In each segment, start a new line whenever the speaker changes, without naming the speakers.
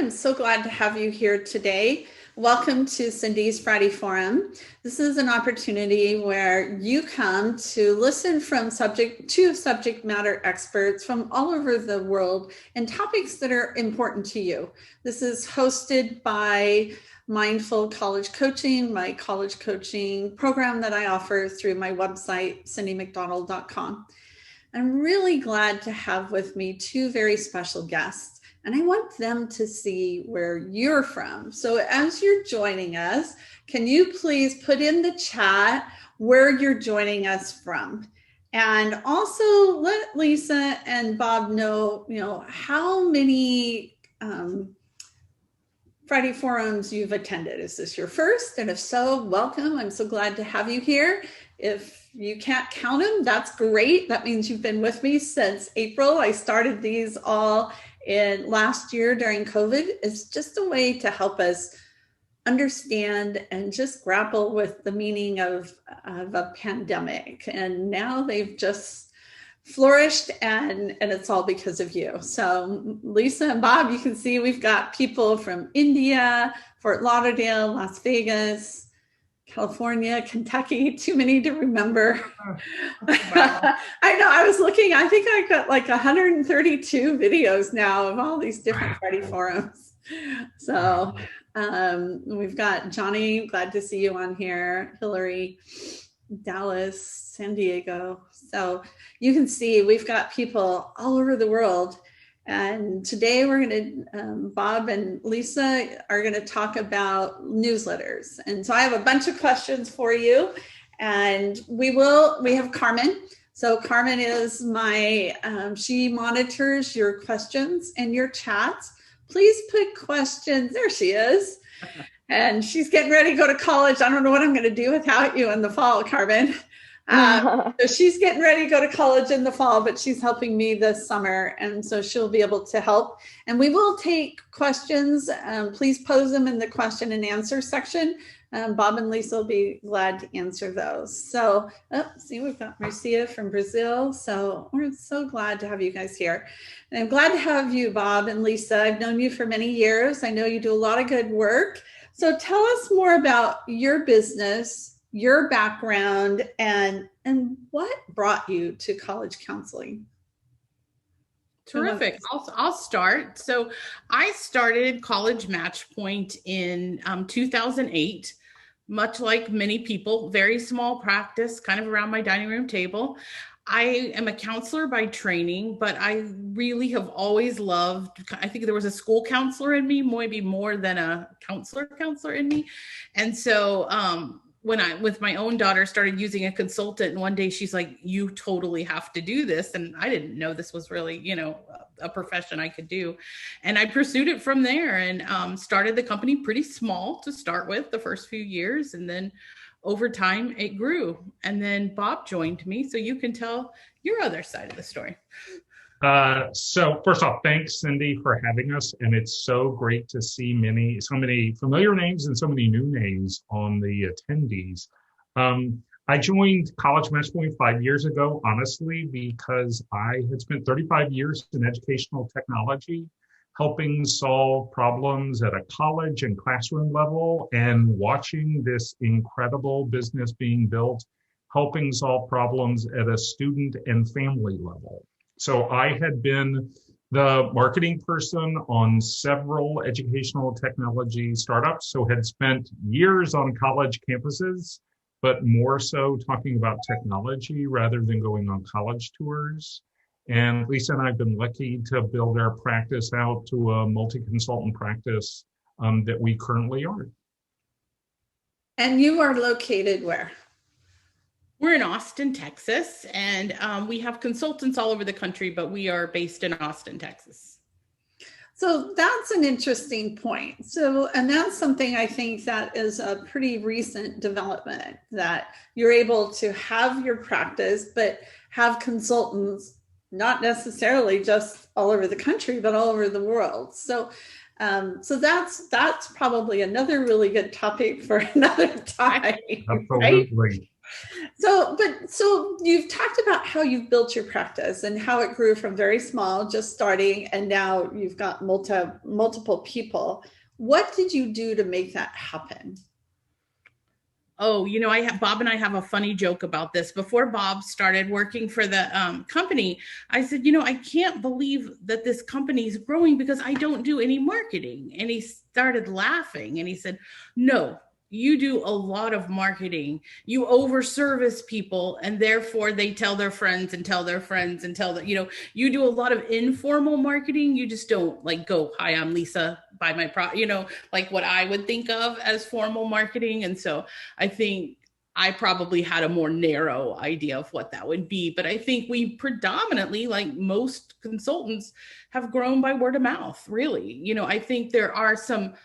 am so glad to have you here today. Welcome to Cindy's Friday Forum. This is an opportunity where you come to listen from subject matter experts from all over the world and topics that are important to you. This is hosted by Mindful College Coaching, my college coaching program that I offer through my website, cindymcdonald.com. I'm really glad to have with me two very special guests, and I want them to see where you're from. So as you're joining us, can you please put in the chat where you're joining us from? And also let Lisa and Bob know, how many Friday forums you've attended. Is this your first? And if so, welcome. I'm so glad to have you here. If you can't count them, that's great. That means you've been with me since April. I started these all in last year during COVID. It's just a way to help us understand and just grapple with the meaning of a pandemic. And now they've just flourished, and it's all because of you. So Lisa and Bob, you can see we've got people from India, Fort Lauderdale, Las Vegas, California, Kentucky, too many to remember. Wow. I know, I was looking, I think I got like 132 videos now of all these different Friday forums. So we've got Johnny, glad to see you on here, Hillary, Dallas, San Diego. So you can see we've got people all over the world. And today we're going to, Bob and Lisa are going to talk about newsletters. And so I have a bunch of questions for you, and we have Carmen. So Carmen is she monitors your questions and your chats. Please put questions, there she is. And she's getting ready to go to college. I don't know what I'm going to do without you in the fall, Carmen. So she's getting ready to go to college in the fall, but she's helping me this summer. And so she'll be able to help. And we will take questions. Please pose them in the question and answer section. Bob and Lisa will be glad to answer those. So, see, we've got Marcia from Brazil. So we're so glad to have you guys here. And I'm glad to have you, Bob and Lisa. I've known you for many years. I know you do a lot of good work. So tell us more about your business, your background, and what brought you to college counseling.
Terrific. I'll start. So I started College Matchpoint in 2008, much like many people, very small practice, kind of around my dining room table. I am a counselor by training, but I really have always loved, I think there was a school counselor in me, maybe more than a counselor in me. And so when I, with my own daughter, started using a consultant, and one day she's like, you totally have to do this. And I didn't know this was really, a profession I could do. And I pursued it from there and started the company pretty small to start with the first few years. And then over time it grew. And then Bob joined me. So you can tell your other side of the story.
So first off, thanks, Cindy, for having us. And it's so great to see so many familiar names and so many new names on the attendees. I joined College Matchpoint 5 years ago, honestly, because I had spent 35 years in educational technology, helping solve problems at a college and classroom level, and watching this incredible business being built, helping solve problems at a student and family level. So I had been the marketing person on several educational technology startups, so had spent years on college campuses, but more so talking about technology rather than going on college tours. And Lisa and I have been lucky to build our practice out to a multi-consultant practice that we currently are.
And you are located where?
We're in Austin, Texas, and we have consultants all over the country, but we are based in Austin, Texas.
So that's an interesting point. So, and that's something I think that is a pretty recent development, that you're able to have your practice, but have consultants, not necessarily just all over the country, but all over the world. So that's probably another really good topic for another time.
Absolutely. Right?
So you've talked about how you've built your practice and how it grew from very small, just starting, and now you've got multiple people. What did you do to make that happen?
Oh, Bob and I have a funny joke about this. Before Bob started working for the company, I said, I can't believe that this company is growing because I don't do any marketing. And he started laughing and he said, no, you do a lot of marketing. You over service people, and therefore they tell their friends and tell their friends and tell you do a lot of informal marketing. You just don't like go, hi, I'm Lisa, buy my like what I would think of as formal marketing. And so I think I probably had a more narrow idea of what that would be. But I think we predominantly, like most consultants, have grown by word of mouth, really. I think there are some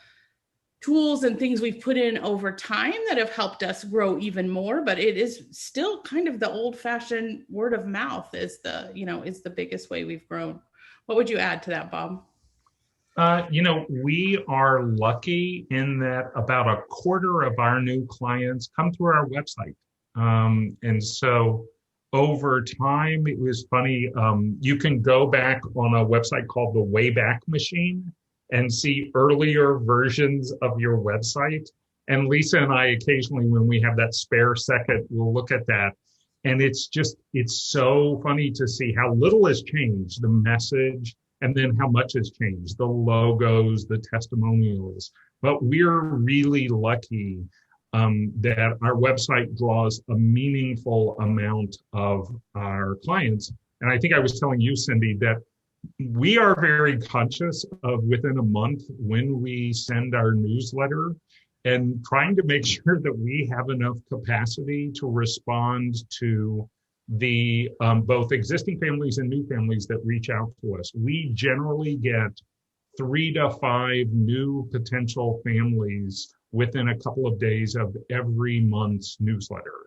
tools and things we've put in over time that have helped us grow even more, but it is still kind of the old-fashioned word of mouth is the biggest way we've grown. What would you add to that, Bob?
We are lucky in that about a quarter of our new clients come through our website. And so over time, it was funny. You can go back on a website called the Wayback Machine and see earlier versions of your website. And Lisa and I occasionally, when we have that spare second, we'll look at that. And it's so funny to see how little has changed, the message, and then how much has changed, the logos, the testimonials. But we're really lucky that our website draws a meaningful amount of our clients. And I think I was telling you, Cindy, that we are very conscious of within a month when we send our newsletter and trying to make sure that we have enough capacity to respond to the both existing families and new families that reach out to us. We generally get 3 to 5 new potential families within a couple of days of every month's newsletter.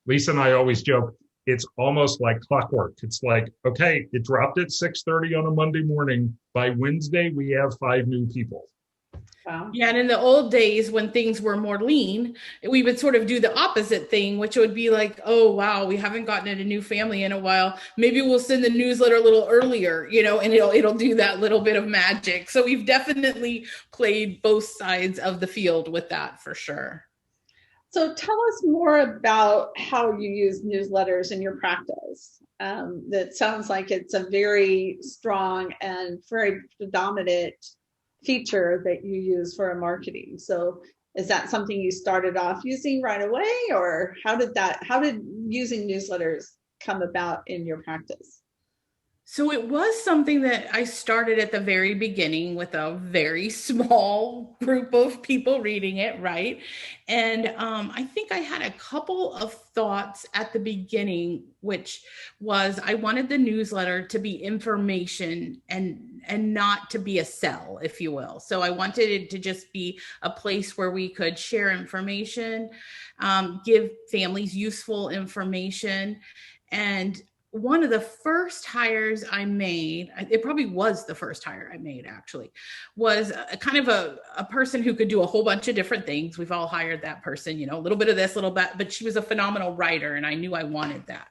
Lisa and I always joke, it's almost like clockwork. It's like, okay, it dropped at 6:30 on a Monday morning. By Wednesday, we have 5 new people.
Wow. Yeah, and in the old days when things were more lean, we would sort of do the opposite thing, which would be like, oh, wow, we haven't gotten a new family in a while. Maybe we'll send the newsletter a little earlier, and it'll do that little bit of magic. So we've definitely played both sides of the field with that for sure.
So tell us more about how you use newsletters in your practice. That sounds like it's a very strong and very predominant feature that you use for marketing. So is that something you started off using right away, or how did using newsletters come about in your practice?
So it was something that I started at the very beginning with a very small group of people reading it, right? And I think I had a couple of thoughts at the beginning, which was I wanted the newsletter to be information and not to be a sell, if you will. So I wanted it to just be a place where we could share information, give families useful information. And one of the first hires I made, it probably was the first hire I made actually, was a kind of a person who could do a whole bunch of different things. We've all hired that person, a little bit of this, a little bit, but she was a phenomenal writer and I knew I wanted that.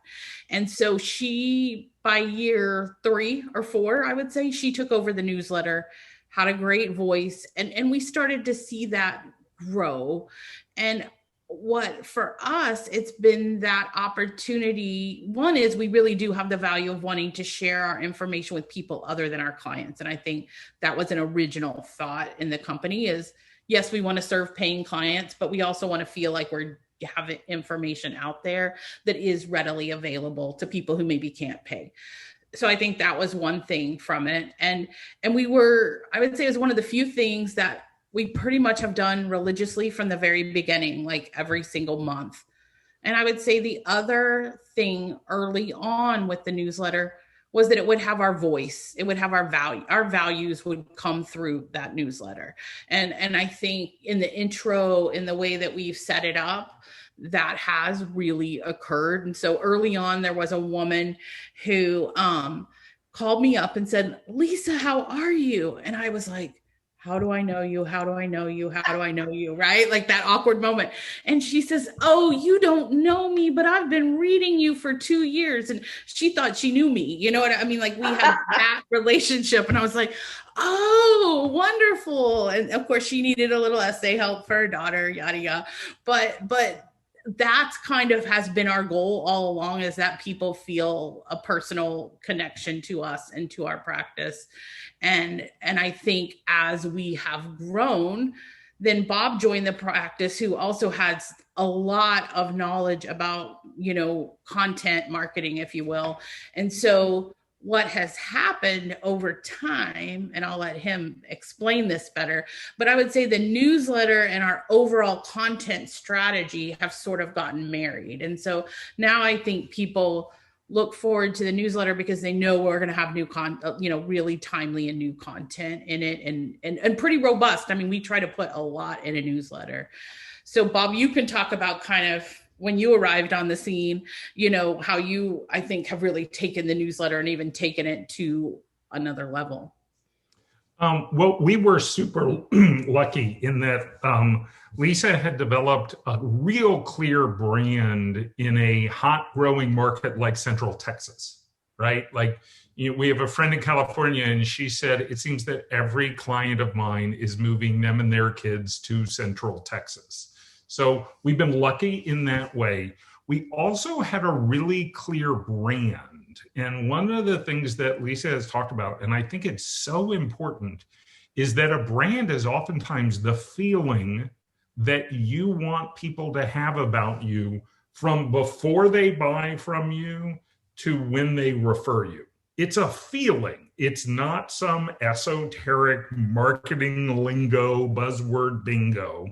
And so she, by year 3 or 4, I would say, she took over the newsletter, had a great voice, and we started to see that grow. And what for us, it's been that opportunity. One is we really do have the value of wanting to share our information with people other than our clients. And I think that was an original thought in the company is, yes, we want to serve paying clients, but we also want to feel like we're having information out there that is readily available to people who maybe can't pay. So I think that was one thing from it. And we were, I would say it was one of the few things that we pretty much have done religiously from the very beginning, like every single month. And I would say the other thing early on with the newsletter was that it would have our voice. It would have our value. Our values would come through that newsletter. And I think in the intro, in the way that we've set it up, that has really occurred. And so early on, there was a woman who called me up and said, Lisa, how are you? And I was like, how do I know you? How do I know you? How do I know you? Right? Like that awkward moment. And she says, oh, you don't know me, but I've been reading you for 2 years. And she thought she knew me. You know what I mean? Like we had that relationship. And I was like, oh, wonderful. And of course she needed a little essay help for her daughter, yada, yada. But that's kind of has been our goal all along, is that people feel a personal connection to us and to our practice. And I think as we have grown, then Bob joined the practice, who also has a lot of knowledge about, content marketing, if you will. And so what has happened over time, and I'll let him explain this better, but I would say the newsletter and our overall content strategy have sort of gotten married. And so now I think people look forward to the newsletter because they know we're going to have new really timely and new content in it, and pretty robust. I mean, we try to put a lot in a newsletter. So Bob, you can talk about kind of when you arrived on the scene, how you, I think, have really taken the newsletter and even taken it to another level.
Well, we were super lucky in that Lisa had developed a real clear brand in a hot growing market like Central Texas, right? Like, we have a friend in California, and she said, it seems that every client of mine is moving them and their kids to Central Texas. So we've been lucky in that way. We also had a really clear brand. And one of the things that Lisa has talked about, and I think it's so important, is that a brand is oftentimes the feeling that you want people to have about you from before they buy from you to when they refer you. It's a feeling. It's not some esoteric marketing lingo, buzzword bingo.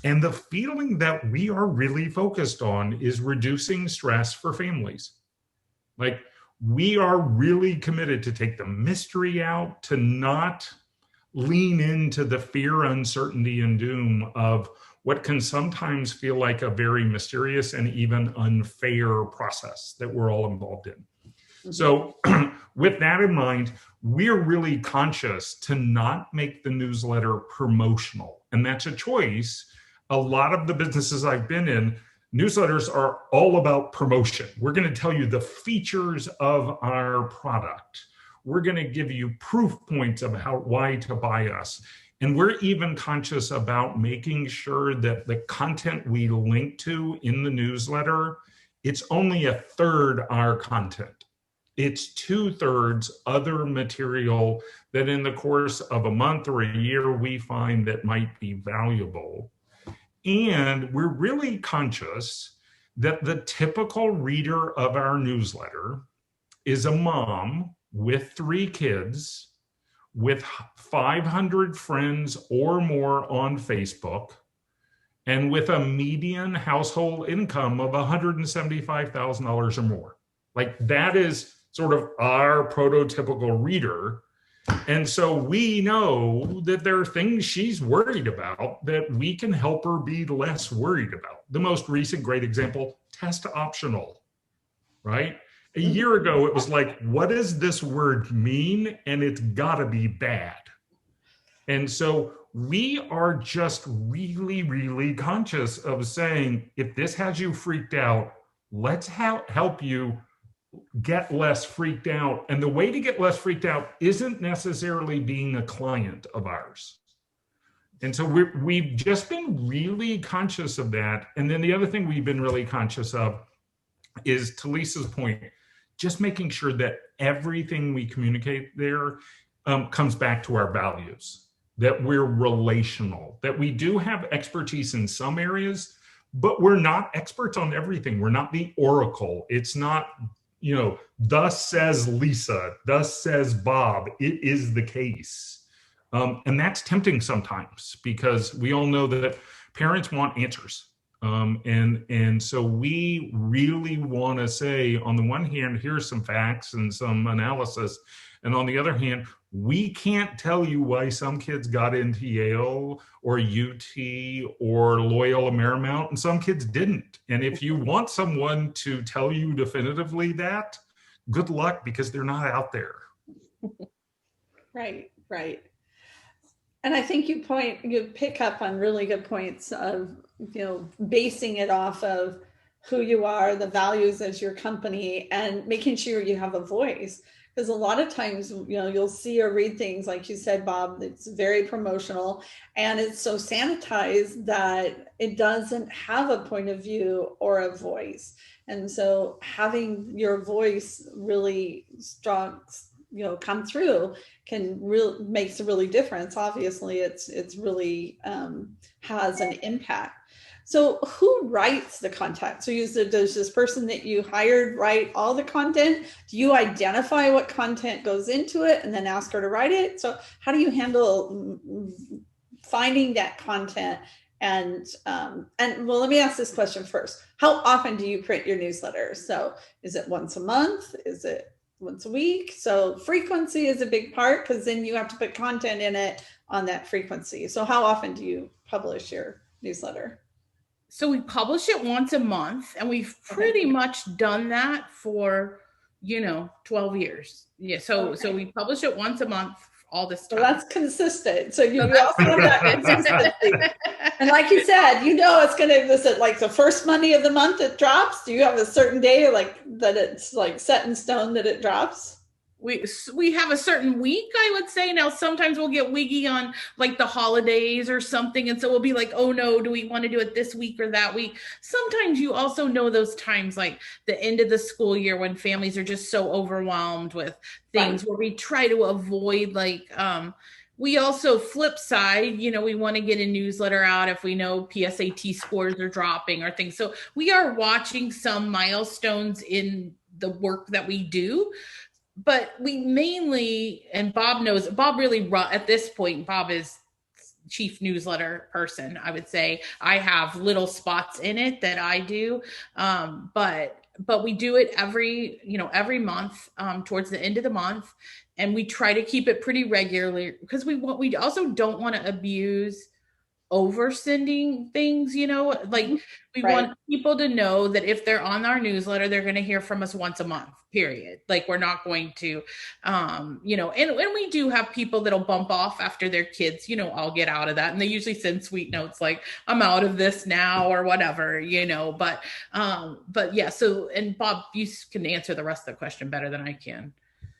And the feeling that we are really focused on is reducing stress for families. Like, we are really committed to take the mystery out, to not lean into the fear, uncertainty, and doom of what can sometimes feel like a very mysterious and even unfair process that we're all involved in. Mm-hmm. So with that in mind, we're really conscious to not make the newsletter promotional. And that's a choice. A lot of the businesses I've been in, newsletters are all about promotion. We're going to tell you the features of our product. We're going to give you proof points about why to buy us. And we're even conscious about making sure that the content we link to in the newsletter, it's only a third our content. It's 2/3 other material that in the course of a month or a year, we find that might be valuable. And we're really conscious that the typical reader of our newsletter is a mom with 3 kids, with 500 friends or more on Facebook, and with a median household income of $175,000 or more. Like, that is sort of our prototypical reader. And so we know that there are things she's worried about that we can help her be less worried about. The most recent great example, test optional, right? A year ago, it was like, what does this word mean? And it's gotta be bad. And so we are just really, really conscious of saying, if this has you freaked out, let's help you get less freaked out. And the way to get less freaked out isn't necessarily being a client of ours. And so we've just been really conscious of that. And then the other thing we've been really conscious of is, to Lisa's point, just making sure that everything we communicate there comes back to our values, that we're relational, that we do have expertise in some areas, but we're not experts on everything. We're not the oracle. It's not, thus says Lisa, thus says Bob. It is the case. And that's tempting sometimes, because we all know that parents want answers. And so we really want to say, on the one hand, here's some facts and some analysis. And on the other hand, we can't tell you why some kids got into Yale or UT or Loyola Marymount and some kids didn't. And if you want someone to tell you definitively that, good luck, because they're not out there.
Right, right. And I think you pick up on really good points of, basing it off of who you are, the values as your company, and making sure you have a voice. Because a lot of times, you'll see or read things like you said, Bob, it's very promotional and it's so sanitized that it doesn't have a point of view or a voice. And so having your voice really strong, come through makes a really difference. Obviously, it's really has an impact. So who writes the content? So does this person that you hired write all the content? Do you identify what content goes into it and then ask her to write it? So how do you handle finding that content? And well, let me ask this question first. How often do you print your newsletters? So is it once a month? Is it once a week? So frequency is a big part, because then you have to put content in it on that frequency. So how often do you publish your newsletter?
So we publish it once a month, and we've pretty much done that for 12 years. Yeah, so we publish it once a month all this time.
So that's consistent. So you also have that consistency. And like you said, it's going to, is it like the first Monday of the month it drops? Do you have a certain day like that it's like set in stone that it drops?
We have a certain week, I would say. Now, sometimes we'll get wiggy on like the holidays or something. And so we'll be like, oh no, do we want to do it this week or that week? Sometimes you also know those times like the end of the school year when families are just so overwhelmed with things, right, where we try to avoid we also flip side, we want to get a newsletter out if we know PSAT scores are dropping or things. So we are watching some milestones in the work that we do. But we mainly, and Bob really, at this point, Bob is chief newsletter person, I would say. I have little spots in it that I do. But we do it every month, towards the end of the month. And we try to keep it pretty regularly, because we also don't want to abuse over sending things, we right, want people to know that if they're on our newsletter, they're going to hear from us once a month, period. Like, we're not going to, and we do have people that'll bump off after their kids, I'll get out of that. And they usually send sweet notes like, I'm out of this now or whatever, but yeah. So, and Bob, you can answer the rest of the question better than I can.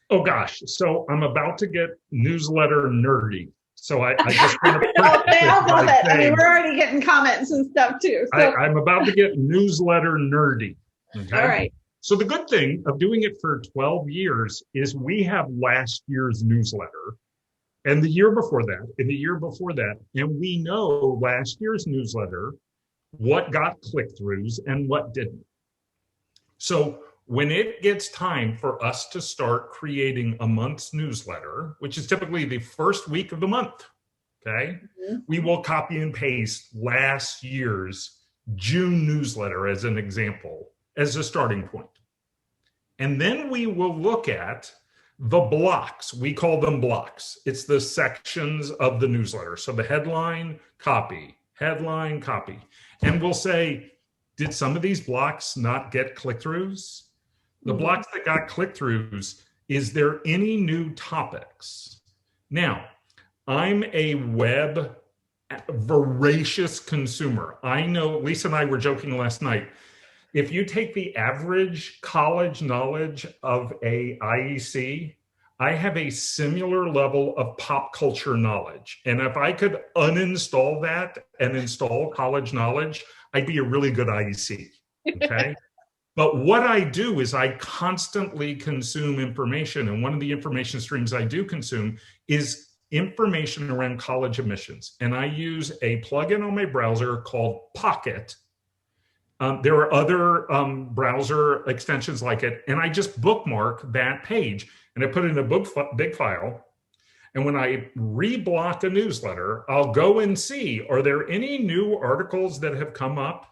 Oh gosh. So I'm about to get newsletter nerdy. So I just want to
I'll love it. I mean, we're already getting comments and stuff too. So.
I'm about to get newsletter nerdy. Okay.
All right.
So the good thing of doing it for 12 years is we have last year's newsletter and the year before that, and the year before that. And we know last year's newsletter, what got click-throughs and what didn't. So when it gets time for us to start creating a month's newsletter, which is typically the first week of the month, okay, we will copy and paste last year's June newsletter as an example, as a starting point. And then we will look at the blocks. We call them blocks. It's the sections of the newsletter. So the headline, copy. And we'll say, did some of these blocks not get click-throughs? The blocks that got click-throughs, is there any new topics? Now, I'm a web voracious consumer. I know, Lisa and I were joking last night, if you take the average college knowledge of a IEC, I have a similar level of pop culture knowledge. And if I could uninstall that and install college knowledge, I'd be a really good IEC, okay? But what I do is I constantly consume information. And one of the information streams I do consume is information around college admissions. And I use a plugin on my browser called Pocket. There are other browser extensions like it. And I just bookmark that page and I put it in a big file. And when I reblock a newsletter, I'll go and see, are there any new articles that have come up?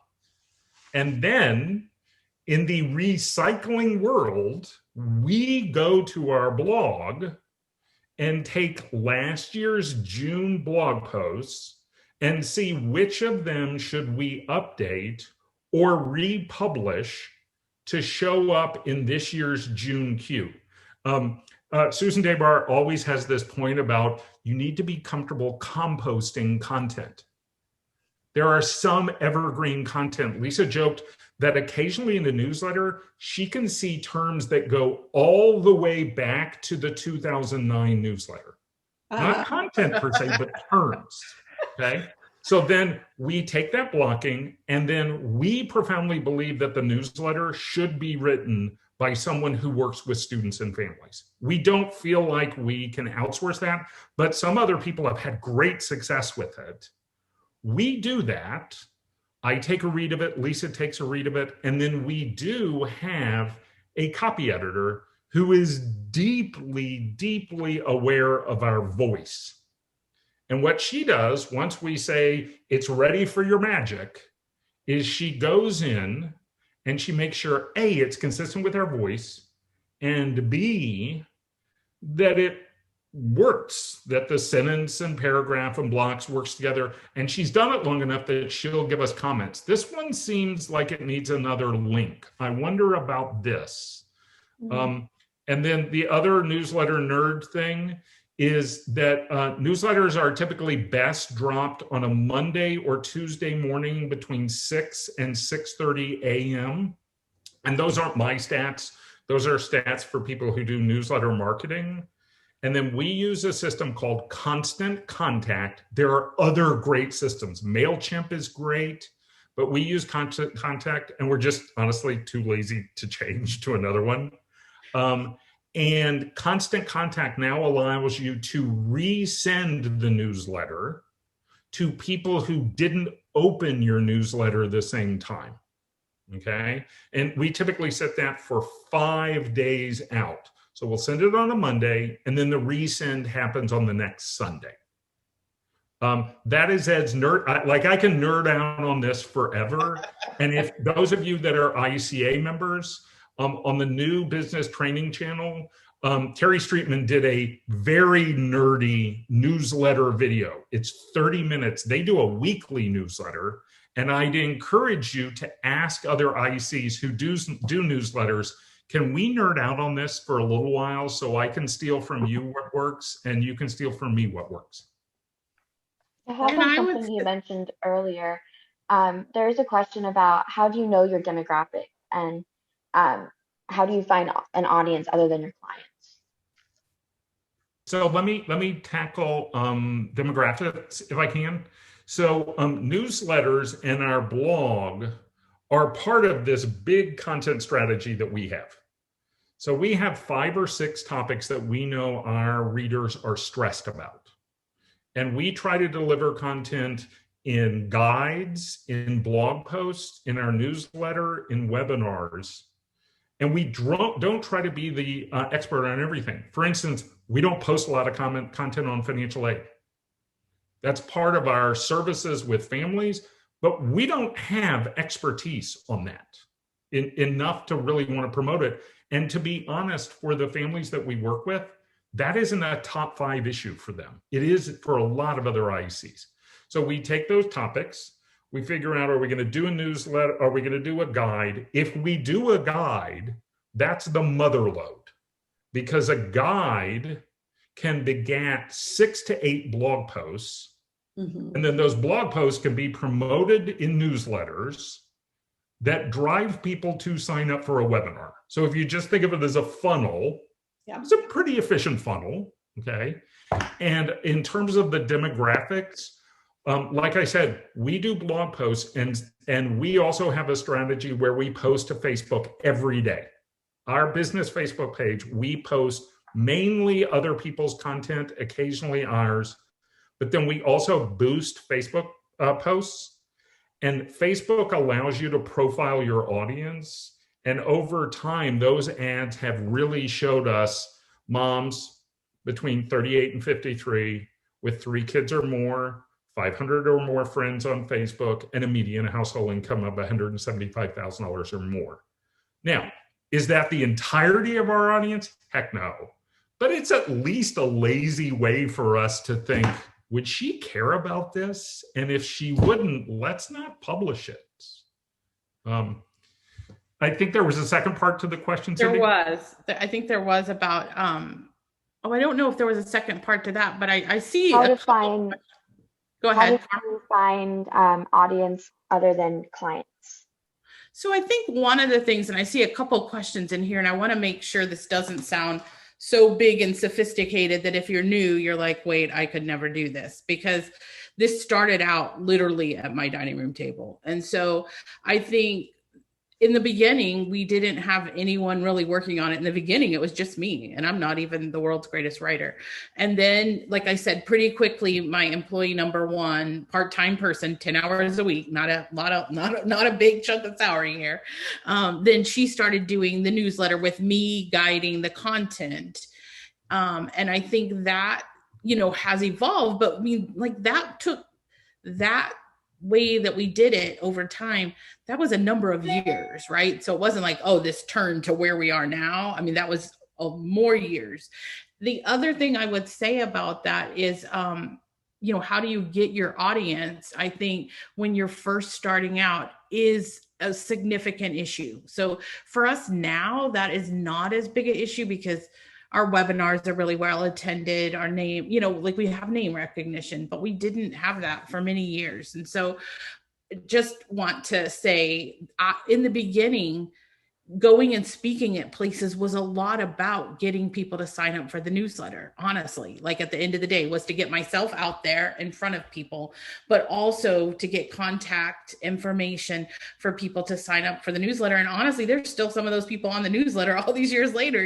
And then in the recycling world, we go to our blog and take last year's June blog posts and see which of them should we update or republish to show up in this year's June queue. Susan Debar always has this point about you need to be comfortable composting content. There are some evergreen content. Lisa joked that occasionally in the newsletter, she can see terms that go all the way back to the 2009 newsletter. Not content per se, but terms. Okay. So then we take that blocking, and then we profoundly believe that the newsletter should be written by someone who works with students and families. We don't feel like we can outsource that, but some other people have had great success with it. We do that. I take a read of it, Lisa takes a read of it, and then we do have a copy editor who is deeply, deeply aware of our voice. And what she does, once we say it's ready for your magic, is she goes in and she makes sure, A, it's consistent with our voice, and B, that it works, that the sentence and paragraph and blocks works together. And she's done it long enough that she'll give us comments. This one seems like it needs another link. I wonder about this. Mm-hmm. And then the other newsletter nerd thing is that newsletters are typically best dropped on a Monday or Tuesday morning between 6 and 6:30 a.m. And those aren't my stats. Those are stats for people who do newsletter marketing. And then we use a system called Constant Contact. There are other great systems. MailChimp is great, but we use Constant Contact, and we're just honestly too lazy to change to another one. And Constant Contact now allows you to resend the newsletter to people who didn't open your newsletter the same time. Okay. And we typically set that for 5 days out. So we'll send it on a Monday, and then the resend happens on the next Sunday. That is Ed's nerd. I can nerd out on this forever. And if those of you that are ICA members, on the new business training channel, Terry Streetman did a very nerdy newsletter video. It's 30 minutes. They do a weekly newsletter. And I'd encourage you to ask other ICs who do newsletters, can we nerd out on this for a little while so I can steal from you what works and you can steal from me what works?
To help on something you mentioned earlier, there is a question about how do you know your demographic, and how do you find an audience other than your clients?
So let me tackle demographics if I can. So newsletters and our blog are part of this big content strategy that we have. So we have 5 or 6 topics that we know our readers are stressed about. And we try to deliver content in guides, in blog posts, in our newsletter, in webinars. And we don't try to be the expert on everything. For instance, we don't post a lot of content on financial aid. That's part of our services with families, but we don't have expertise on that enough to really want to promote it. And to be honest, for the families that we work with, that isn't a top 5 issue for them. It is for a lot of other ICs. So we take those topics, we figure out, are we going to do a newsletter? Are we going to do a guide? If we do a guide, that's the mother load, because a guide can begat 6 to 8 blog posts. Mm-hmm. And then those blog posts can be promoted in newsletters that drive people to sign up for a webinar. So if you just think of it as a funnel, it's a pretty efficient funnel, okay? And in terms of the demographics, like I said, we do blog posts, and we also have a strategy where we post to Facebook every day. Our business Facebook page, we post mainly other people's content, occasionally ours, but then we also boost Facebook posts. And Facebook allows you to profile your audience. And over time, those ads have really showed us moms between 38 and 53 with 3 kids or more, 500 or more friends on Facebook, and a median household income of $175,000 or more. Now, is that the entirety of our audience? Heck no. But it's at least a lazy way for us to think, would she care about this? And if she wouldn't, let's not publish it. I think there was a second part to the question.
There was. I think there was about Oh, I don't know if there was a second part to that, but I see
How
a
to
couple.
find
Go
how
ahead.
did you find audience other than clients?
So I think one of the things, and I see a couple questions in here, and I want to make sure this doesn't sound so big and sophisticated that if you're new, you're like, wait, I could never do this, because this started out literally at my dining room table. And so I think in the beginning, we didn't have anyone really working on it. In the beginning, it was just me, and I'm not even the world's greatest writer. And then, like I said, pretty quickly, my employee number one, part-time person, 10 hours a week, not a big chunk of salary here. Then she started doing the newsletter with me guiding the content. And I think that, has evolved, but that took that way that we did it over time, that was a number of years, right? So it wasn't like, oh, this turned to where we are now. I mean, that was more years. The other thing I would say about that is, how do you get your audience? I think when you're first starting out is a significant issue. So for us now, that is not as big an issue because our webinars are really well attended. Our name, we have name recognition, but we didn't have that for many years. And so just want to say, in the beginning, going and speaking at places was a lot about getting people to sign up for the newsletter. Honestly, like at the end of the day, was to get myself out there in front of people, but also to get contact information for people to sign up for the newsletter. And honestly, there's still some of those people on the newsletter all these years later,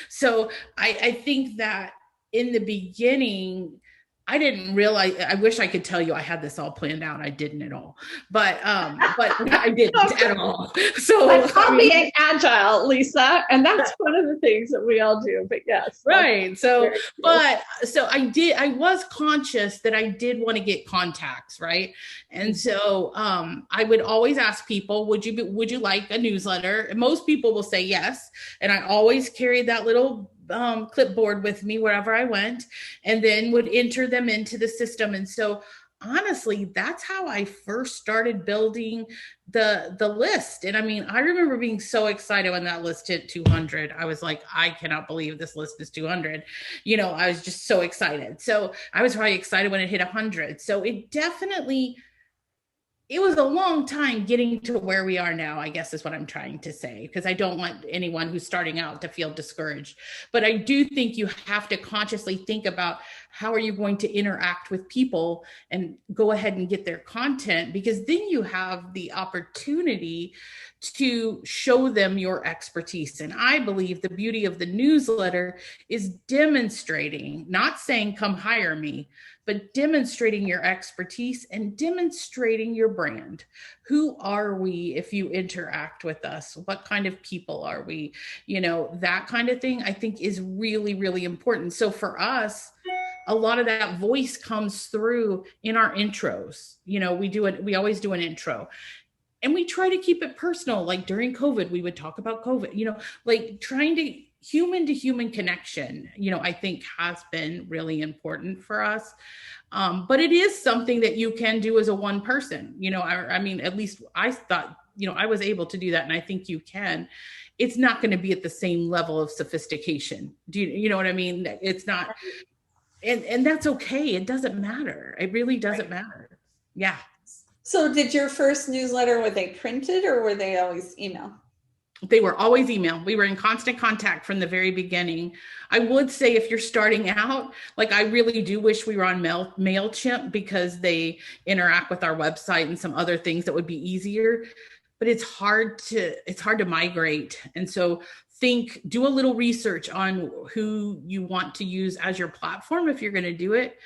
So I think that in the beginning, I didn't realize, I wish I could tell you I had this all planned out. I didn't at all, but I didn't at all. So
that's called being agile, Lisa. And that's one of the things that we all do, but yes.
Right. So I was conscious that I did want to get contacts. Right. And so, I would always ask people, would you like a newsletter? And most people will say yes. And I always carried that little clipboard with me wherever I went, and then would enter them into the system. And so honestly, that's how I first started building the list. And I mean, I remember being so excited when that list hit 200. I was like, I cannot believe this list is 200. I was just so excited. So I was probably excited when it hit 100. So it was a long time getting to where we are now, I guess is what I'm trying to say, because I don't want anyone who's starting out to feel discouraged. But I do think you have to consciously think about how are you going to interact with people and go ahead and get their content, because then you have the opportunity to show them your expertise. And I believe the beauty of the newsletter is demonstrating, not saying come hire me, but demonstrating your expertise and demonstrating your brand. Who are we if you interact with us? What kind of people are we? That kind of thing I think is really, really important. So for us, a lot of that voice comes through in our intros. We always do an intro. And we try to keep it personal. Like during COVID, we would talk about COVID, like trying to human connection, I think has been really important for us. But it is something that you can do as a one person, I mean, at least I thought, I was able to do that. And I think you can. It's not going to be at the same level of sophistication. Do you know what I mean? It's not. And that's okay. It doesn't matter. It really doesn't matter. Yeah.
So did your first newsletter, were they printed or were they always email?
They were always email. We were in constant contact from the very beginning. I would say if you're starting out, like I really do wish we were on MailChimp because they interact with our website and some other things that would be easier, but it's hard to migrate. And so do a little research on who you want to use as your platform if you're going to do it.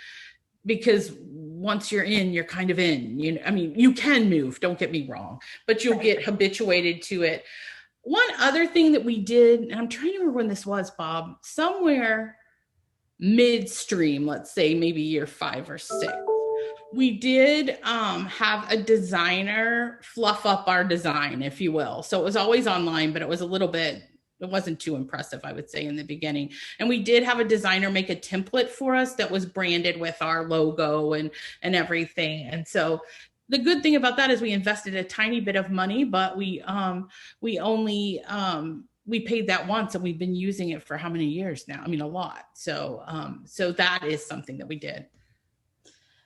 Because once you're in, you're kind of in, I mean, you can move, don't get me wrong, but you'll get habituated to it. One other thing that we did, and I'm trying to remember when this was, Bob, somewhere midstream, let's say maybe year 5 or 6, we did have a designer fluff up our design, if you will. So it was always online, but it wasn't too impressive, I would say, in the beginning. And we did have a designer make a template for us that was branded with our logo and everything. And so the good thing about that is we invested a tiny bit of money, but we only we paid that once and we've been using it for how many years now? I mean, a lot. So, so that is something that we did.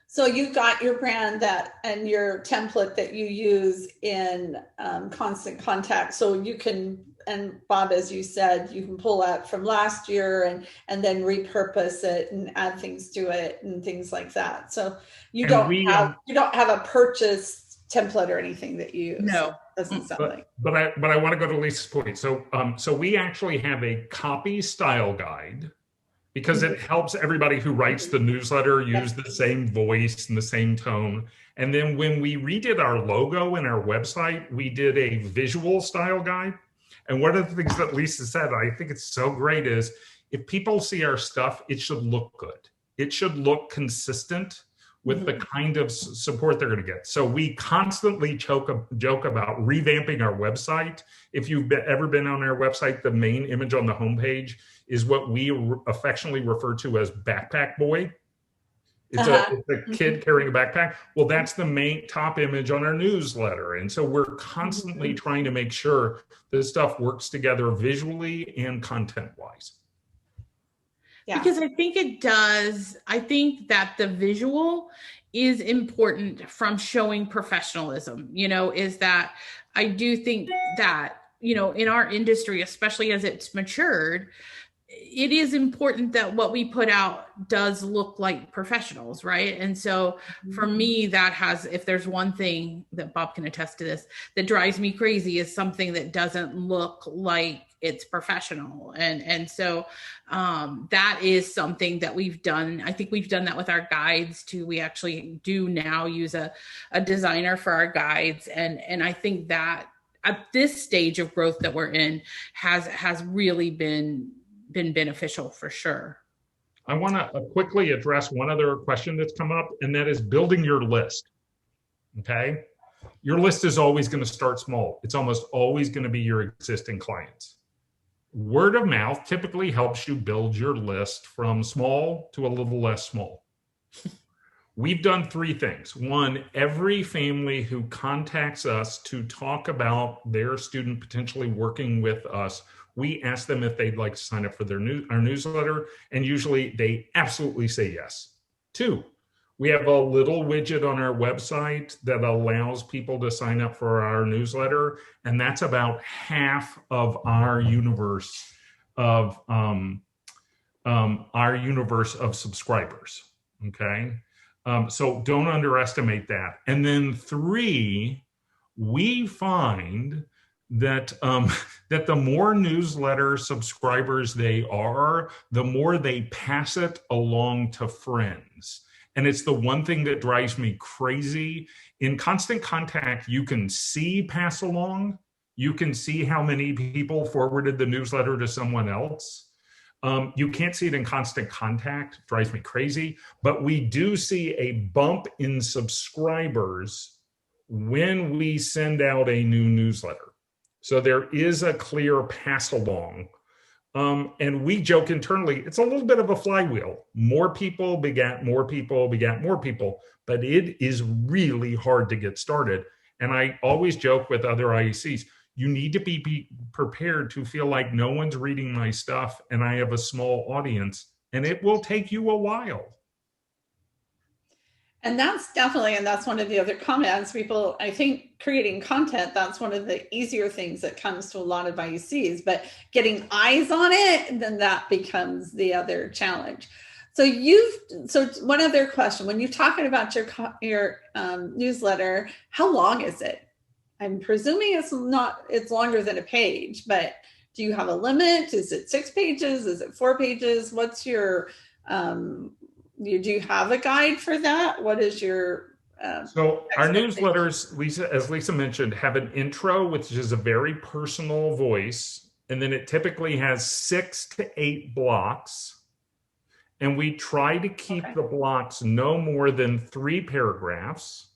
So you got your brand that and your template that you use in Constant Contact. So you can, and Bob, as you said, you can pull out from last year and then repurpose it and add things to it and things like that. So you don't have a purchase template or anything that you use.
No.
Doesn't sound like.
But I want to go to Lisa's point. So so we actually have a copy style guide, because it helps everybody who writes the newsletter use the same voice and the same tone. And then when we redid our logo and our website, we did a visual style guide. And one of the things that Lisa said, I think it's so great, is if people see our stuff, it should look good. It should look consistent with the kind of support they're going to get. So we constantly joke about revamping our website. If you've ever been on our website, the main image on the homepage is what we affectionately refer to as Backpack Boy. It's a kid carrying a backpack. Well, that's the main top image on our newsletter. And so we're constantly trying to make sure this stuff works together visually and content-wise.
Yeah. Because I think it does. I think that the visual is important from showing professionalism, is that I do think that, in our industry, especially as it's matured, it is important that what we put out does look like professionals, right? And so for me, that if there's one thing that Bob can attest to this, that drives me crazy, is something that doesn't look like it's professional. And so that is something that we've done. I think we've done that with our guides too. We actually do now use a designer for our guides. And I think that at this stage of growth that we're in has really been beneficial for sure.
I want to quickly address one other question that's come up, and that is building your list. Okay. Your list is always going to start small. It's almost always going to be your existing clients. Word of mouth typically helps you build your list from small to a little less small. We've done three things. One, every family who contacts us to talk about their student potentially working with us, we ask them if they'd like to sign up for our newsletter, and usually they absolutely say yes. Two, we have a little widget on our website that allows people to sign up for our newsletter, and that's about half of our universe of subscribers. Okay, so don't underestimate that. And then three, we find that that the more newsletter subscribers they are, the more they pass it along to friends. And it's the one thing that drives me crazy. In Constant Contact, you can see pass along. You can see how many people forwarded the newsletter to someone else. You can't see it in Constant Contact. It drives me crazy. But we do see a bump in subscribers when we send out a new newsletter. So there is a clear pass along. And we joke internally, it's a little bit of a flywheel. More people begat more people, begat more people, but it is really hard to get started. And I always joke with other IECs, you need to be prepared to feel like no one's reading my stuff and I have a small audience, and it will take you a while.
And that's one of the other comments. People, I think creating content, that's one of the easier things that comes to a lot of IECs, but getting eyes on it, then that becomes the other challenge. So one other question, when you're talking about your newsletter, how long is it? I'm presuming it's longer than a page, but do you have a limit? Is it 6 pages? Is it 4 pages? What's your, do you have a guide for that? What is your
so our newsletters, Lisa, as Lisa mentioned, have an intro, which is a very personal voice. And then it typically has 6 to 8 blocks. And we try to keep the blocks no more than 3 paragraphs.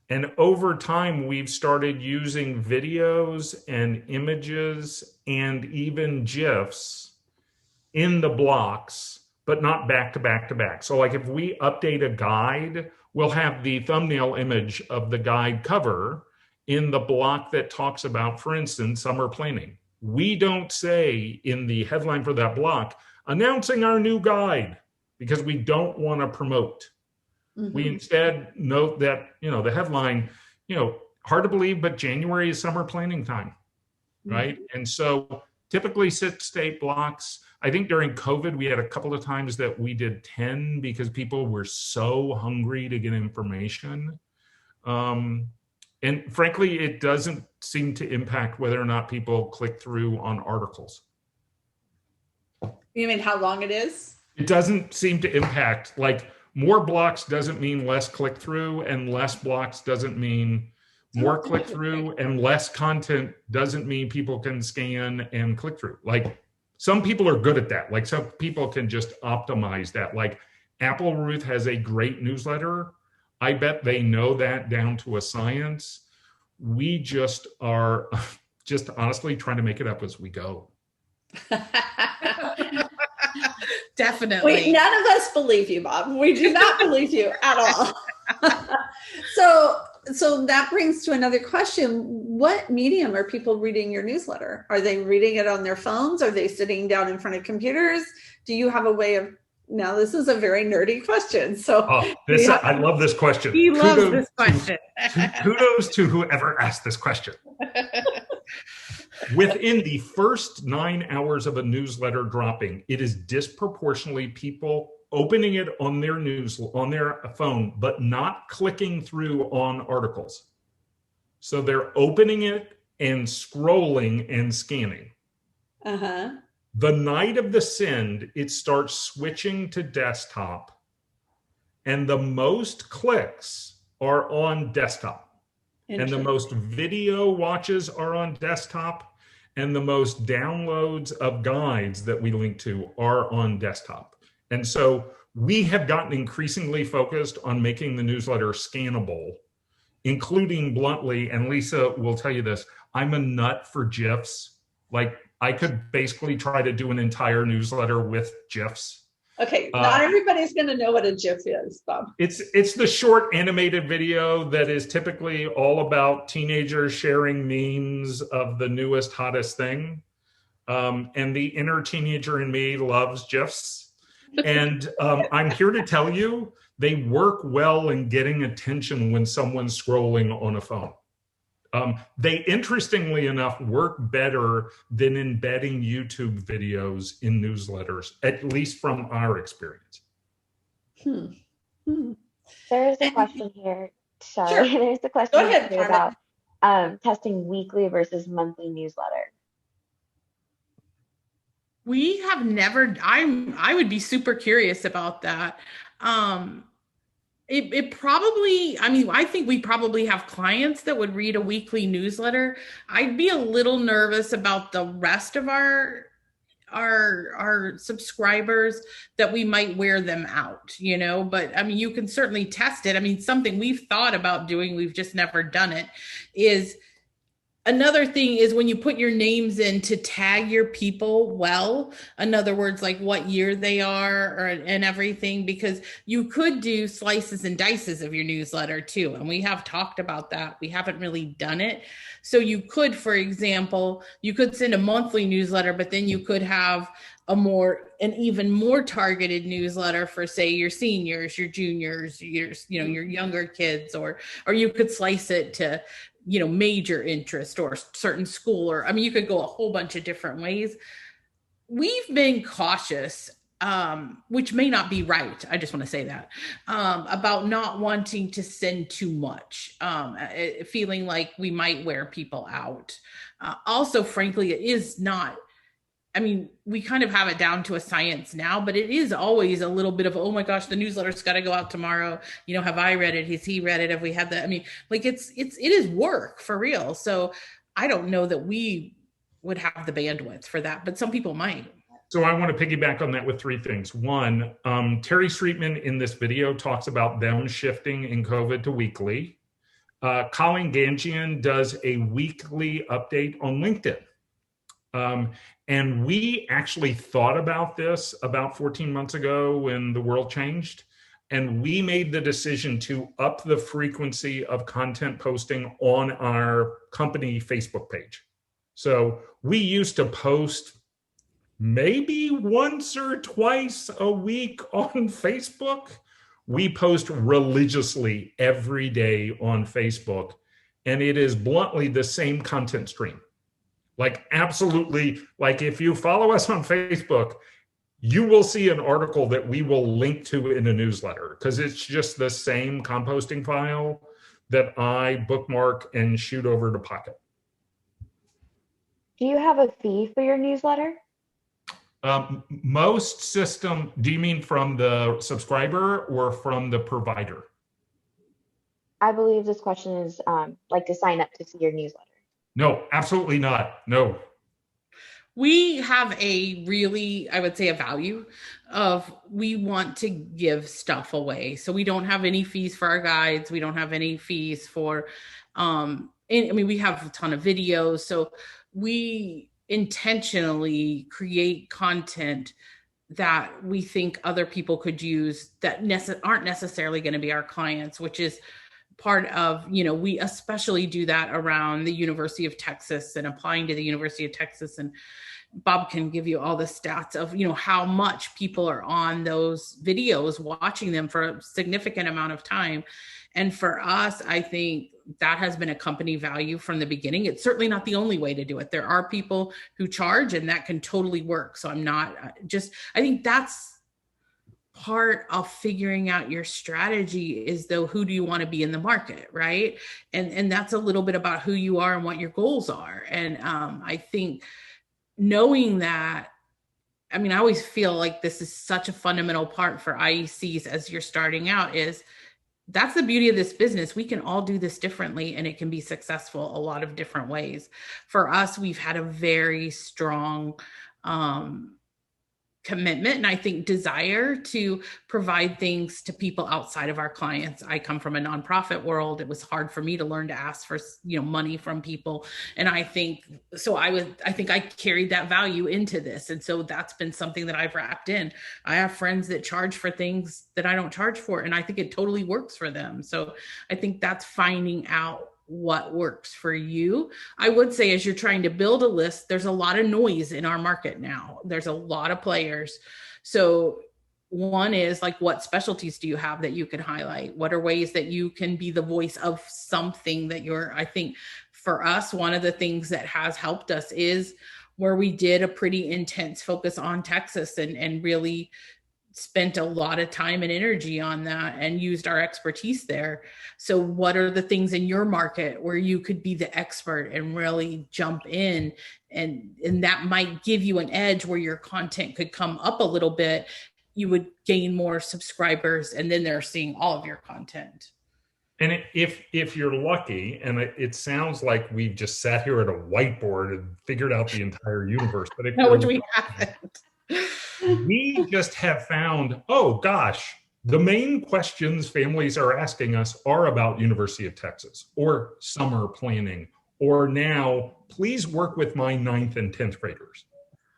And over time, we've started using videos and images and even GIFs in the blocks, but not back to back to back. So like if we update a guide, we'll have the thumbnail image of the guide cover in the block that talks about, for instance, summer planning. we don't say in the headline for that block, announcing our new guide, because we don't want to promote. We instead note that, the headline, hard to believe, but January is summer planning time, right? And so typically 6 to 8 blocks. I think during COVID, we had a couple of times that we did 10 because people were so hungry to get information. And frankly, it doesn't seem to impact whether or not people click through on articles.
You mean how long it is?
It doesn't seem to impact, like more blocks doesn't mean less click through, and less blocks doesn't mean more click through, and less content doesn't mean people can scan and click through. Like some people are good at that. Like some people can just optimize that. Like Apple Ruth has a great newsletter. I bet they know that down to a science. We just are just honestly trying to make it up as we go.
Definitely.
Wait, none of us believe you, Bob. We do not believe you at all. So that brings to another question. What medium are people reading your newsletter? Are they reading it on their phones? Are they sitting down in front of computers? Do you have a way of, now this is a very nerdy question. So
I love this question.
He loves this question.
Kudos to whoever asked this question. Within the first 9 hours of a newsletter dropping, it is disproportionately people opening it on their phone, but not clicking through on articles. So they're opening it and scrolling and scanning. The night of the send, it starts switching to desktop, and the most clicks are on desktop. And the most video watches are on desktop, and the most downloads of guides that we link to are on desktop. And so we have gotten increasingly focused on making the newsletter scannable, including bluntly, and Lisa will tell you this, I'm a nut for GIFs. Like I could basically try to do an entire newsletter with GIFs.
Okay, not everybody's going to know what a GIF is, Bob.
It's the short animated video that is typically all about teenagers sharing memes of the newest, hottest thing. And the inner teenager in me loves GIFs. And I'm here to tell you, they work well in getting attention when someone's scrolling on a phone. They, interestingly enough, work better than embedding YouTube videos in newsletters, at least from our experience.
There's a question here. Sorry, sure. There's a question here about testing weekly versus monthly newsletter.
We have never, I would be super curious about that. It probably, I think we probably have clients that would read a weekly newsletter. I'd be a little nervous about the rest of our subscribers that we might wear them out, but you can certainly test it. Something we've thought about doing, we've just never done it, is another thing is when you put your names in to tag your people well, in other words, like what year they are and everything, because you could do slices and dices of your newsletter too. And we have talked about that. We haven't really done it. So you could, for example, you could send a monthly newsletter, but then you could have an even more targeted newsletter for, say, your seniors, your juniors, your younger kids, or you could slice it to major interest or certain school, or you could go a whole bunch of different ways. We've been cautious, which may not be right. I just want to say that, about not wanting to send too much, feeling like we might wear people out. Also, frankly, it is not, we kind of have it down to a science now, but it is always a little bit of, oh my gosh, the newsletter's got to go out tomorrow. Have I read it? Has he read it? Have we had that? It is work for real. So I don't know that we would have the bandwidth for that, but some people might.
So I want to piggyback on that with 3 things. One, Terry Streetman in this video talks about them shifting in COVID to weekly. Colin Gangian does a weekly update on LinkedIn. And we actually thought about this about 14 months ago when the world changed. And we made the decision to up the frequency of content posting on our company Facebook page. So we used to post maybe once or twice a week on Facebook. We post religiously every day on Facebook, and it is bluntly the same content stream. Like, absolutely, like if you follow us on Facebook, you will see an article that we will link to in a newsletter because it's just the same composting file that I bookmark and shoot over to Pocket.
Do you have a fee for your newsletter?
Most system, do you mean from the subscriber or from the provider?
I believe this question is like to sign up to see your newsletter.
No, absolutely not. No.
We have a really, I would say, a value of we want to give stuff away. So we don't have any fees for our guides. We don't have any fees for, we have a ton of videos. So we intentionally create content that we think other people could use that aren't necessarily going to be our clients, which is part of, we especially do that around the University of Texas and applying to the University of Texas. And Bob can give you all the stats of, how much people are on those videos, watching them for a significant amount of time. And for us, I think that has been a company value from the beginning. It's certainly not the only way to do it. There are people who charge and that can totally work. So I think that's part of figuring out your strategy is though, who do you want to be in the market, right? And that's a little bit about who you are and what your goals are. And I think knowing that, I always feel like this is such a fundamental part for IECs as you're starting out is that's the beauty of this business. We can all do this differently and it can be successful a lot of different ways. For us, we've had a very strong commitment and I think desire to provide things to people outside of our clients. I come from a nonprofit world. It was hard for me to learn to ask for, money from people. And I think I carried that value into this. And so that's been something that I've wrapped in. I have friends that charge for things that I don't charge for, and I think it totally works for them. So I think that's finding out what works for you. I would say as you're trying to build a list, there's a lot of noise in our market now. There's a lot of players. So one is like, what specialties do you have that you can highlight? What are ways that you can be the voice of something that I think for us, one of the things that has helped us is where we did a pretty intense focus on Texas and really spent a lot of time and energy on that and used our expertise there. So what are the things in your market where you could be the expert and really jump in and that might give you an edge where your content could come up a little bit. You would gain more subscribers and then they're seeing all of your content.
And if you're lucky, and it sounds like we've just sat here at a whiteboard and figured out the entire universe, but
which we haven't.
We just have found, oh gosh, the main questions families are asking us are about University of Texas or summer planning, or now please work with my 9th and 10th graders.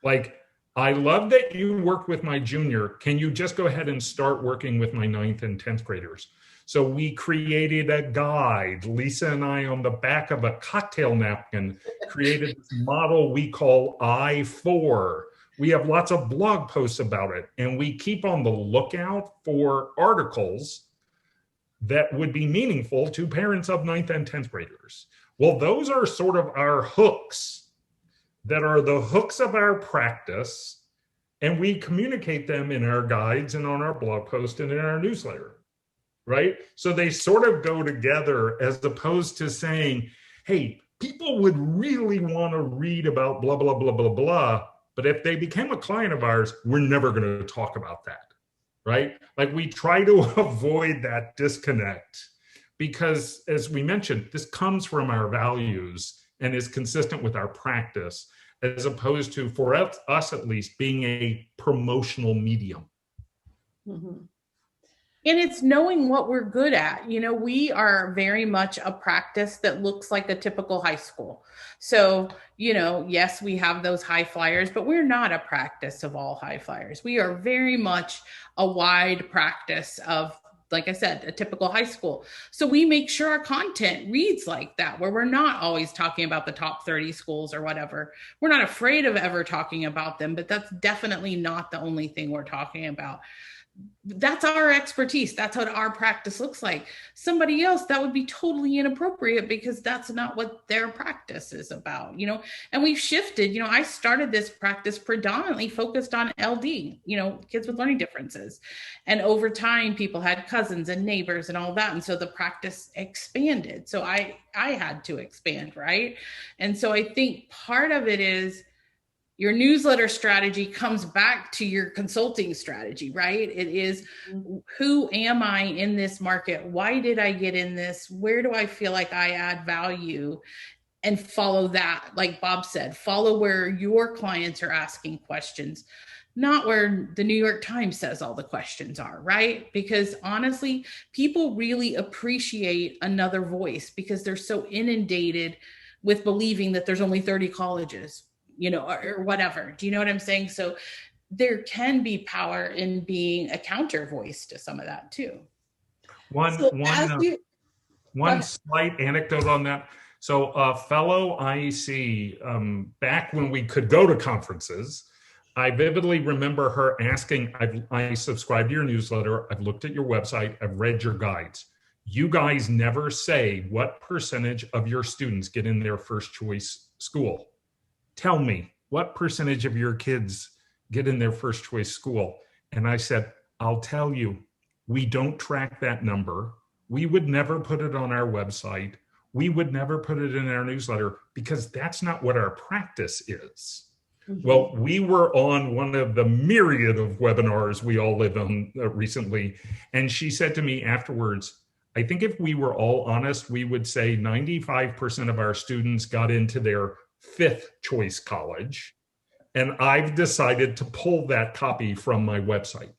Like, I love that you worked with my junior. Can you just go ahead and start working with my 9th and 10th graders? So we created a guide, Lisa and I, on the back of a cocktail napkin, created this model we call I4. We have lots of blog posts about it, and we keep on the lookout for articles that would be meaningful to parents of 9th and 10th graders. Well, those are sort of our hooks that are the hooks of our practice, and we communicate them in our guides and on our blog post and in our newsletter, right? So they sort of go together as opposed to saying, hey, people would really want to read about blah, blah, blah, blah, blah. But if they became a client of ours, we're never going to talk about that, right? Like, we try to avoid that disconnect because, as we mentioned, this comes from our values and is consistent with our practice, as opposed to, for us at least, being a promotional medium.
Mm-hmm. And it's knowing what we're good at. We are very much a practice that looks like a typical high school. So, yes, we have those high flyers, but we're not a practice of all high flyers. We are very much a wide practice of like I said, a typical high school. So we make sure our content reads like that, where we're not always talking about the top 30 schools or whatever. We're not afraid of ever talking about them, but that's definitely not the only thing we're talking about. That's our expertise. That's what our practice looks like. Somebody else, that would be totally inappropriate because that's not what their practice is about, and we've shifted. I started this practice predominantly focused on LD, kids with learning differences. And over time, people had cousins and neighbors and all that. And so the practice expanded. So I had to expand, right? And so I think part of it is your newsletter strategy comes back to your consulting strategy, right? It is, who am I in this market? Why did I get in this? Where do I feel like I add value? And follow that, like Bob said, follow where your clients are asking questions, not where the New York Times says all the questions are, right? Because honestly, people really appreciate another voice because they're so inundated with believing that there's only 30 colleges, or whatever. Do you know what I'm saying? So there can be power in being a counter voice to some of that too.
One slight anecdote on that. So fellow IEC, back when we could go to conferences, I vividly remember her asking, I subscribed to your newsletter, I've looked at your website, I've read your guides. You guys never say what percentage of your students get in their first choice school. Tell me, what percentage of your kids get in their first choice school? And I said, I'll tell you, we don't track that number. We would never put it on our website. We would never put it in our newsletter because that's not what our practice is. Mm-hmm. Well, we were on one of the myriad of webinars we all live on recently. And she said to me afterwards, I think if we were all honest, we would say 95% of our students got into their fifth choice college. And I've decided to pull that copy from my website.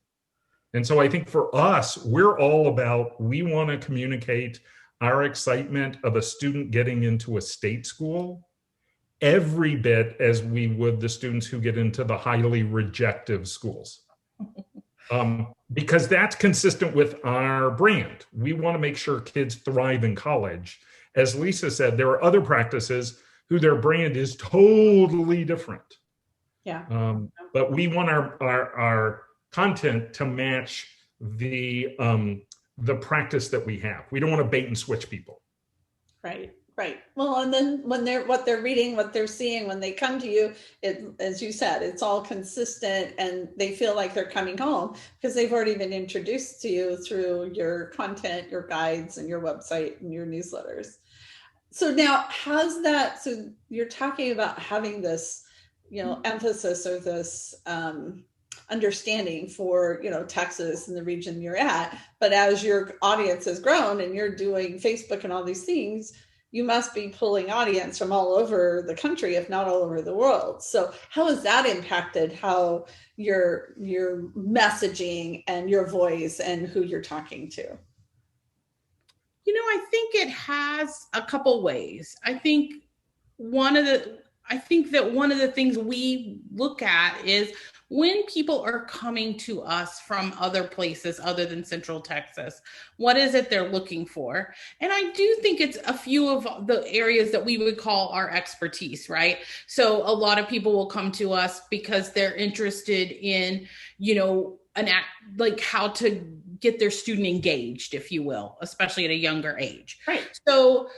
And so I think for us, we're all about, we want to communicate our excitement of a student getting into a state school every bit as we would the students who get into the highly rejective schools. Because that's consistent with our brand. We want to make sure kids thrive in college. As Lisa said, there are other practices who their brand is totally different.
Yeah.
But we want our content to match the practice that we have. We don't want to bait and switch people.
Right. Well, and then what they're reading, what they're seeing, when they come to you, as you said, it's all consistent and they feel like they're coming home because they've already been introduced to you through your content, your guides, and your website and your newsletters. So now so you're talking about having this, emphasis or this understanding for, Texas and the region you're at. But as your audience has grown and you're doing Facebook and all these things, you must be pulling audience from all over the country, if not all over the world. So how has that impacted how your messaging and your voice and who you're talking to?
I think it has a couple ways. I think that one of the things we look at is when people are coming to us from other places other than Central Texas, what is it they're looking for? And I do think it's a few of the areas that we would call our expertise, right? So a lot of people will come to us because they're interested in, like how to get their student engaged, if you will, especially at a younger age.
Right.
So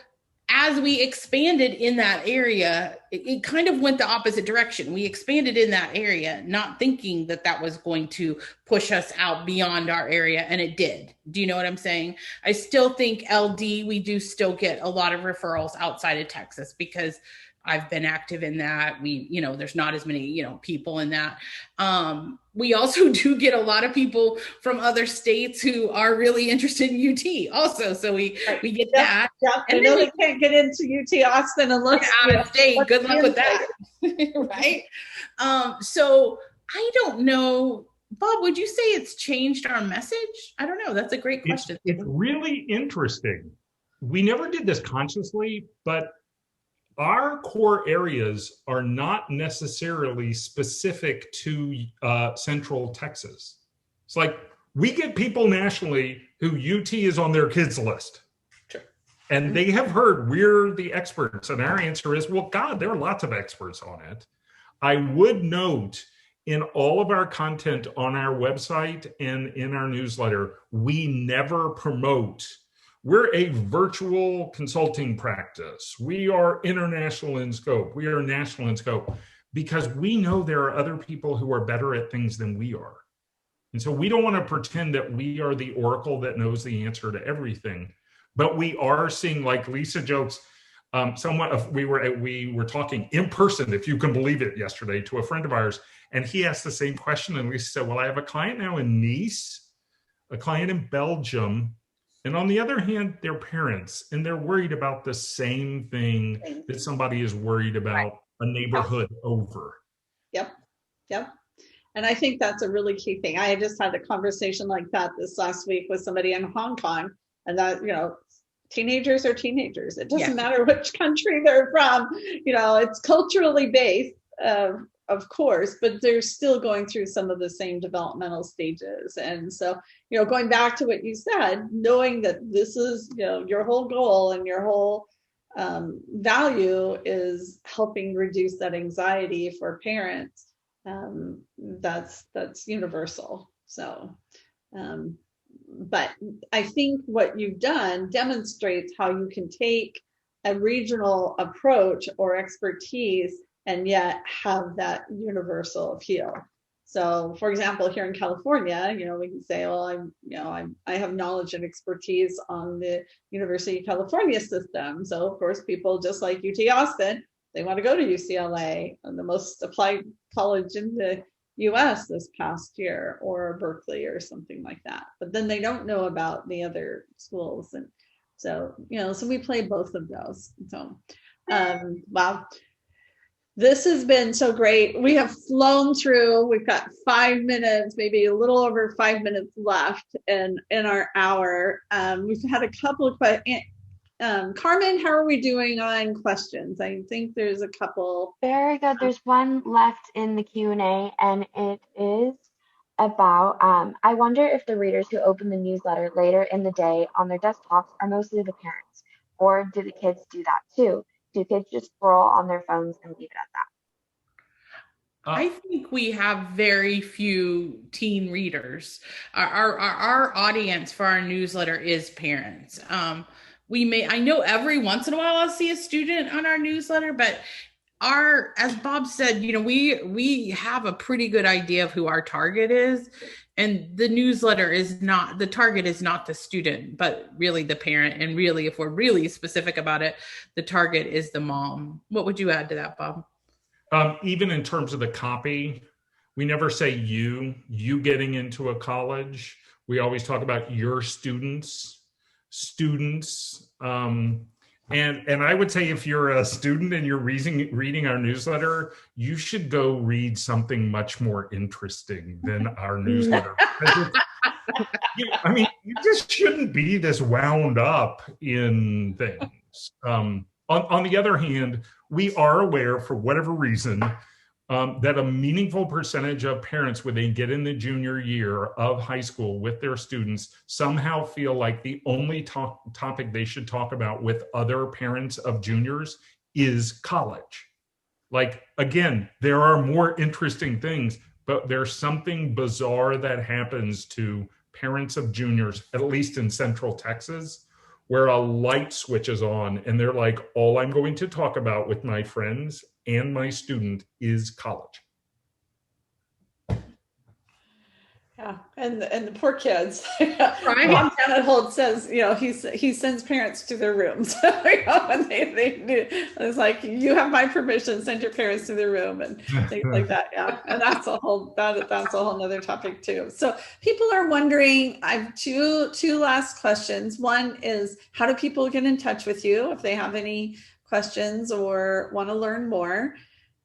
as we expanded in that area, it kind of went the opposite direction. We expanded in that area, not thinking that was going to push us out beyond our area, and it did. Do you know what I'm saying? I still think LD, we do still get a lot of referrals outside of Texas because I've been active in that. There's not as many, people in that. We also do get a lot of people from other states who are really interested in UT also. So we get that.
Yeah. And then we can't get into UT Austin unless
out of state. Good luck with that. Right. So I don't know, Bob, would you say it's changed our message? I don't know. That's a great question.
It's really interesting. We never did this consciously, but our core areas are not necessarily specific to Central Texas. It's like We get people nationally who UT is on their kids list.
Sure.
And they have heard we're the experts. And our answer is, well, God, there are lots of experts on it. I would note in all of our content on our website and in our newsletter, we never promote. We're a virtual consulting practice. We are international in scope. We are national in scope because we know there are other people who are better at things than we are. And so we don't want to pretend that we are the oracle that knows the answer to everything. But we are seeing, like Lisa jokes, we were talking in person, if you can believe it, yesterday to a friend of ours, and he asked the same question. And Lisa said, well, I have a client now in Nice, a client in Belgium, and on the other hand, they're parents, and they're worried about the same thing that somebody is worried about a neighborhood over.
Yep. And I think that's a really key thing. I just had a conversation like that this last week with somebody in Hong Kong, and that, teenagers are teenagers. It doesn't matter which country they're from. It's culturally based, of course, but they're still going through some of the same developmental stages. And so, going back to what you said, knowing that this is, your whole goal and your whole value is helping reduce that anxiety for parents. That's universal. So, but I think what you've done demonstrates how you can take a regional approach or expertise and yet have that universal appeal. So, for example, here in California, we can say, well, I have knowledge and expertise on the University of California system. So, of course, people just like UT Austin, they want to go to UCLA, and the most applied college in the US this past year, or Berkeley or something like that. But then they don't know about the other schools. And so, so we play both of those. So, wow. This has been so great. We have flown through. We've got 5 minutes, maybe a little over 5 minutes left in our hour. We've had a couple of questions. Carmen, how are we doing on questions? I think there's a couple.
Very good. There's one left in the Q&A, and it is about, I wonder if the readers who open the newsletter later in the day on their desktops are mostly the parents, or do the kids do that too? Do kids just scroll on their phones and leave it at that?
I think we have very few teen readers. Our audience for our newsletter is parents. I know every once in a while I'll see a student on our newsletter, but as Bob said, we have a pretty good idea of who our target is. And the newsletter the target is not the student, but really the parent. And really, if we're really specific about it, the target is the mom. What would you add to that, Bob?
Even in terms of the copy, we never say you getting into a college. We always talk about your students. And I would say if you're a student and you're reading our newsletter, you should go read something much more interesting than our newsletter. You just shouldn't be this wound up in things. On the other hand, we are aware, for whatever reason, that a meaningful percentage of parents, when they get in the junior year of high school with their students, somehow feel like the only topic they should talk about with other parents of juniors is college. Like, again, there are more interesting things, but there's something bizarre that happens to parents of juniors, at least in Central Texas, where a light switches on and they're like, all I'm going to talk about with my friends and my student is college.
Yeah, and the poor kids. Right. Mom down at Holt says, he sends parents to their rooms. When they do, it's like, you have my permission, send your parents to their room and things like that. Yeah, and that's a whole nother topic too. So people are wondering. I have two last questions. One is, how do people get in touch with you if they have any questions or want to learn more?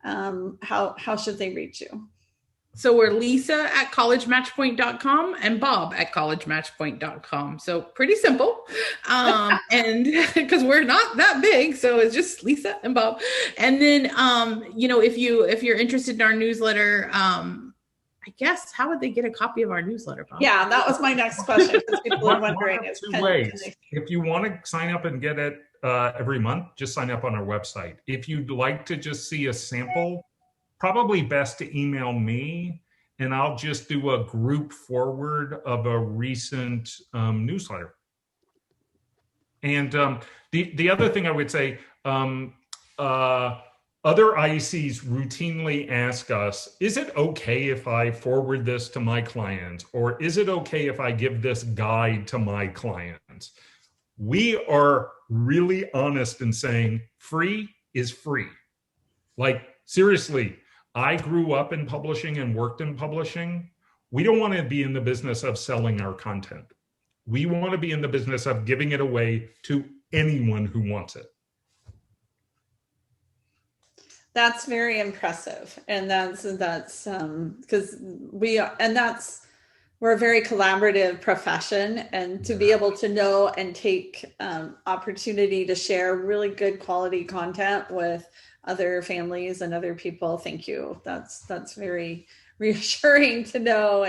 How should they reach you?
So we're Lisa at collegematchpoint.com and Bob at collegematchpoint.com. So pretty simple. And because we're not that big, so it's just Lisa and Bob. And then, if you're interested in our newsletter, I guess, how would they get a copy of our newsletter, Bob?
Yeah, that was my next question, because people are wondering.
One of two ways. If you want to sign up and get it every month, just sign up on our website. If you'd like to just see a sample, probably best to email me, and I'll just do a group forward of a recent newsletter. And the other thing I would say, other IECs routinely ask us, is it okay if I forward this to my clients? Or is it okay if I give this guide to my clients? We are really honest in saying free is free. Like, seriously, I grew up in publishing and worked in publishing. We don't want to be in the business of selling our content. We want to be in the business of giving it away to anyone who wants it.
That's very impressive. And that's because we're a very collaborative profession, and to be able to know and take opportunity to share really good quality content with other families and other people. Thank you. That's very reassuring to know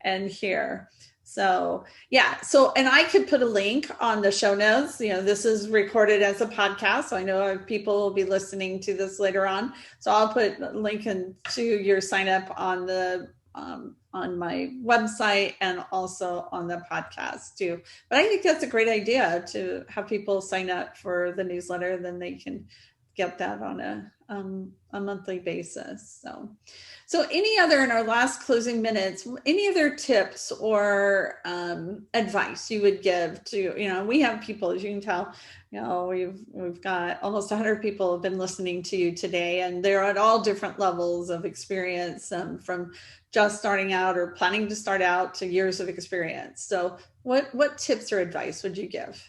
and hear. So yeah, and I could put a link on the show notes. This is recorded as a podcast, so I know people will be listening to this later on. So I'll put a link to your sign up on the on my website and also on the podcast too. But I think that's a great idea to have people sign up for the newsletter. Then they can get that on a monthly basis. So any other, in our last closing minutes, any other tips or advice you would give to, we have people, as you can tell, we've got almost 100 people have been listening to you today, and they're at all different levels of experience, from just starting out or planning to start out to years of experience. So what tips or advice would you give?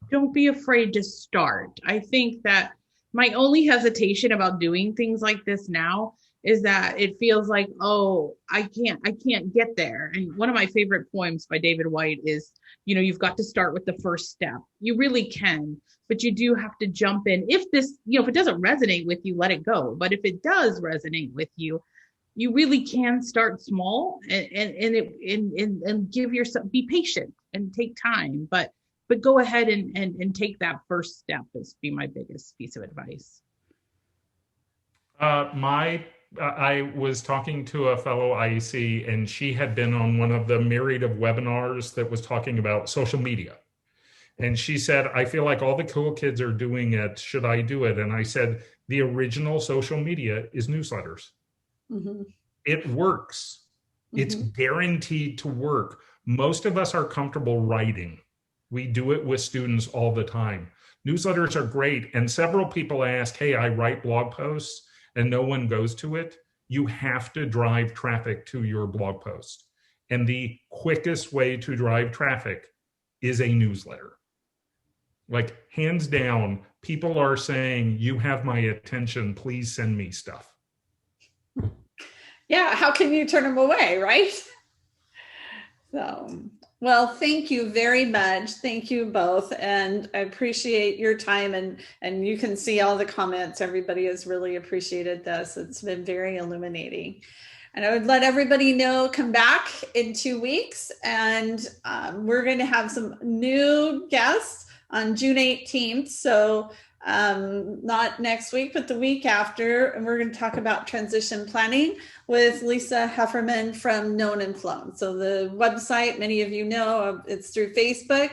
Don't be afraid to start. I think that my only hesitation about doing things like this now is that it feels like, oh, I can't get there. And one of my favorite poems by David White is, you've got to start with the first step. You really can, but you do have to jump in. If it doesn't resonate with you, let it go. But if it does resonate with you, you really can start small and give yourself, be patient and take time, but go ahead and take that first step. Is be my biggest piece of advice.
I was talking to a fellow IEC, and she had been on one of the myriad of webinars that was talking about social media. And she said, I feel like all the cool kids are doing it. Should I do it? And I said, the original social media is newsletters. Mm-hmm. It works. Mm-hmm. It's guaranteed to work. Most of us are comfortable writing. We do it with students all the time. Newsletters are great. And several people ask, hey, I write blog posts and no one goes to it. You have to drive traffic to your blog post. And the quickest way to drive traffic is a newsletter. Like, hands down, people are saying, you have my attention, please send me stuff.
Yeah, how can you turn them away, right? So, well, thank you very much. Thank you both. And I appreciate your time, and you can see all the comments. Everybody has really appreciated this. It's been very illuminating. And I would let everybody know, come back in 2 weeks, and we're going to have some new guests on June 18th. So not next week, but the week after. And we're going to talk about transition planning with Lisa Hefferman from Known and Flown. So the website, many of you know, it's through Facebook.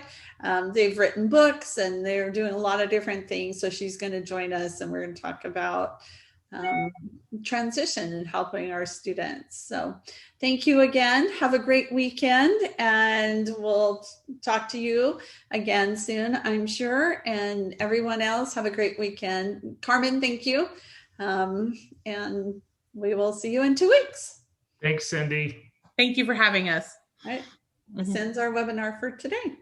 They've written books and they're doing a lot of different things. So she's going to join us, and we're going to talk about transition and helping our students. So thank you again. Have a great weekend, and we'll talk to you again soon, I'm sure. And everyone else, have a great weekend. Carmen, thank you. And we will see you in 2 weeks.
Thanks, Cindy.
Thank you for having us.
All right. This ends our webinar for today.